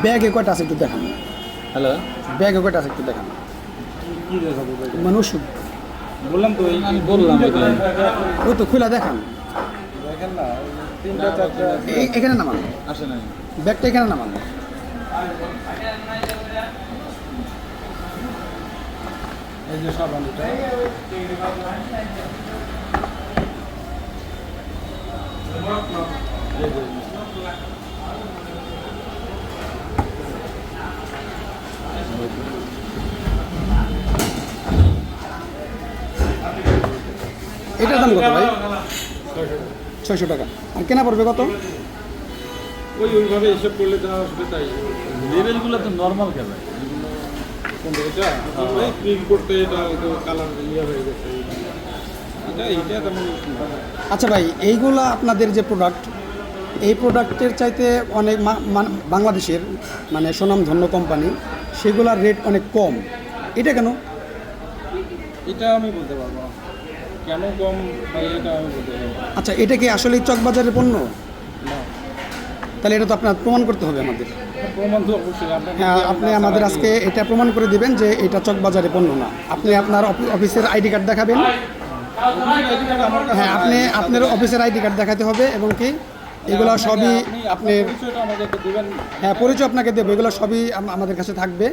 ব্যাগে কয়টা আছে একটু দেখান। হ্যালো, ব্যাগে কয়টা আছে একটু দেখান। কি দেখাবো? মানে ওষুধ বললাম তো, আমি বললাম ওই তো খুলে দেখান। দেখেন না, 3টা 4টা এখানে নামান, আসে নাই। ব্যাগটা এখানে নামান। এই যে সাবান, এটা এটার দাম কত ভাই? 600 টাকা। আর কেনা পড়বে কত? ওইভাবে হিসাব করলে যা আসবে তাই। লেভেলগুলো তো নর্মাল খেলা, কিন্তু এটা প্রিন্ট করতে এটা কালার ইয়ে হয়ে গেছে। এটা তেমন। আচ্ছা ভাই, এইগুলা আপনাদের যে প্রোডাক্ট, এই প্রোডাক্টের চাইতে অনেক বাংলাদেশের মানে সুনামধন্য কোম্পানি, সেগুলার রেট অনেক কম। এটা কেন? এটা আমি বলতে পারবো না কেন কম ভাই, এটা আমি বলতে পারবো না। আচ্ছা, এটা কি আসলেই চকবাজারের পণ্য? তাহলে এটা তো আপনার প্রমাণ করতে হবে আমাদের। প্রমাণ তো অবশ্যই হ্যাঁ, আপনি আমাদের আজকে এটা প্রমাণ করে দিবেন যে এটা চকবাজারে পণ্য না। আপনি আপনার অফিসের আইডি কার্ড দেখাবেন। হ্যাঁ, আপনি আপনার অফিসের আইডি কার্ড দেখাতে হবে এবং কি এগুলো সবই আপনার, হ্যাঁ পরিচয় আপনাকে দেবো, এগুলো সবই আমাদের কাছে থাকবে।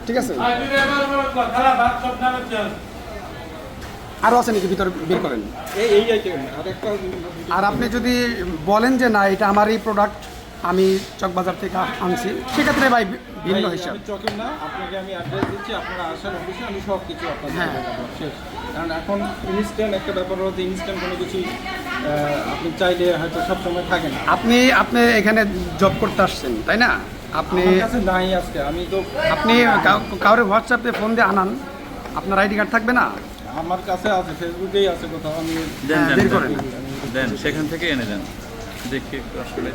ঠিক আছে, আরও আছে নাকি ভিতরে বের করেন। আর আপনি যদি বলেন যে না এটা আমারই প্রোডাক্ট, আমি চকবাজার থেকে আনছি, সেক্ষেত্রে ভাই ভিন্ন হিসাব। চকের না, আপনাকে আমি অ্যাড্রেস দিচ্ছি, আপনারা আসেন অফিসে, আমি সব কিছু আপনাদের শেষ। কারণ এখন ইনস্ট্যান্ট একটা ব্যাপার হচ্ছে, ইনস্ট্যান্ট কোনো কিছু আপনি চাইলে হয়তো সবসময় থাকে না। আপনি এখানে জব করতে আসছেন তাই না? আপনি কাছে নাই আজকে, আমি তো আপনি কাউরে হোয়াটসঅ্যাপে ফোন দিয়ে আনান, আপনার আইডি কার্ড থাকবে না? আমার কাছে আছে, ফেসবুকেই আছে কোথাও, আমি বের করেন, দেন সেখান থেকে এনে দেন, দেখি আসলে।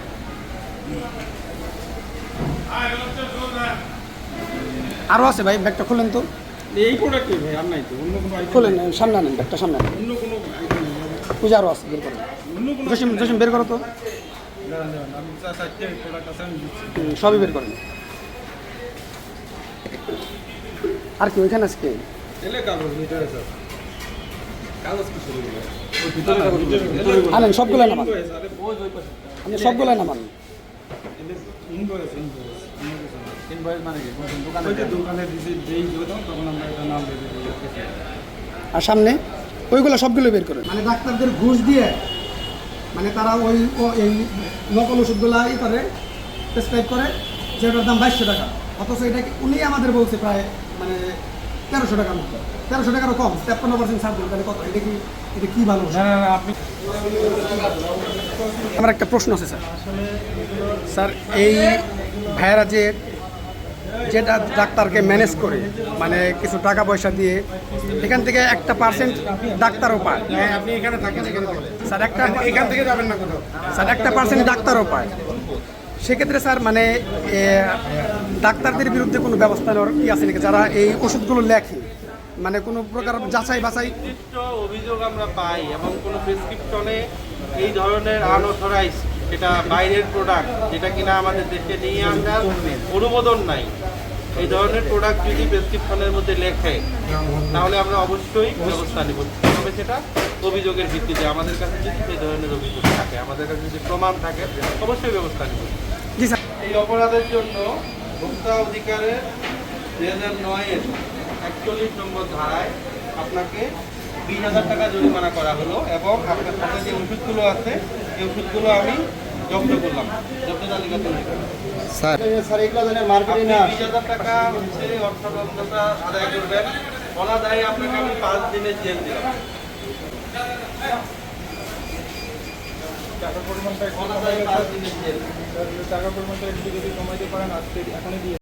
আরও আছে ভাই, ব্যাগটা খোলেন তো। এই প্রোডাক্টই ভাই, আর নাই তো অন্য কোনো আইটেম। খোলেন, সামনে আনেন, ব্যাগটা সামনে আনেন। অন্য কোনো আইটেম পূজা আরও আছে, বের করেন। অন্য কোনো জসিম বের করো তো। আমি চারটে প্রোডাক্ট আছে, আমি দিচ্ছি। সবই বের করেন। আর কি ওইখানে আজকে এলে কাগজ ভিতরে স্যার, কাগজ কি শুরু হলো? আনেন, সবগুলাই নামান, আপনি সবগুলাই নামান। ইনভয়েস মানে কি? দোকানে দিছি, যেই দিলাম তখন আমরা এটা নাম দিয়ে দিই। আর সামনে ওইগুলো সবগুলো বের করেন। মানে ডাক্তারদের ঘুষ দিয়ে, মানে তারা এই নকল ওষুধগুলো করে প্রেসক্রাইব করে, যেটার দাম 2200 টাকা, অথচ এটা উনি আমাদের বলছে প্রায় মানে 1300 টাকার মতো। 1300 টাকারও কম, 53% ছাড় দেন। তাহলে কত? এটা কি ভালো? না, আপনি আমার একটা প্রশ্ন আছে স্যার। স্যার, এই ভাইয়েরা যেটা ডাক্তারকে ম্যানেজ করে, মানে কিছু টাকা পয়সা দিয়ে, এখান থেকে 1% ডাক্তারও পায়। আপনি এখানে থাকেন, এখানে স্যার এখান থেকে যাবেন না কোথাও। স্যার 1% ডাক্তারও পায়। সেক্ষেত্রে স্যার মানে ডাক্তারদের বিরুদ্ধে কোনো ব্যবস্থা নেওয়ার কি আছে নাকি, যারা এই ওষুধগুলো লেখে, মানে কোনো প্রকার যাচাই বাছাই? অভিযোগ আমরা পাই এবং কোনো প্রেসক্রিপশনে এই ধরনের আনঅথরাইজ, যেটা বাইরের প্রোডাক্ট, যেটা কিনা আমাদের দেশে নিয়ে আসার অনুমোদন নাই, এই ধরনের প্রোডাক্ট যদি প্রেসক্রিপশনের মধ্যে লেখে তাহলে আমরা অবশ্যই ব্যবস্থা নেব। তবে সেটা অভিযোগের ভিত্তিতে, আমাদের কাছে যদি সেই ধরনের অভিযোগ থাকে, আমাদের কাছে যদি প্রমাণ থাকে, অবশ্যই ব্যবস্থা নেব। জি স্যার। এই অপরাধের জন্য ভোক্তা অধিকারের 2009-এর 41 নম্বর ধারায় আপনাকে 20,000 টাকা জরিমানা করা হলো এবং আপনার সাথে যে ওষুধগুলো আছে এই ওষুধগুলো আমি জব্দ করলাম, জব্দ তালিকা তৈরি করলাম। স্যার এগুলো মার্কেটে না 20,000 টাকা হচ্ছে অর্থদণ্ডতা আদায় করবেন, অনাদায়ে আপনাকে আমি 5 দিনের জেল দিলাম। টাকার পরিমাণটা একটু অনাদায়ে 5 দিনের জেল। টাকার পরিমাণটা একটু যদি কমাইতে পারেন আজকে এখনই দিয়ে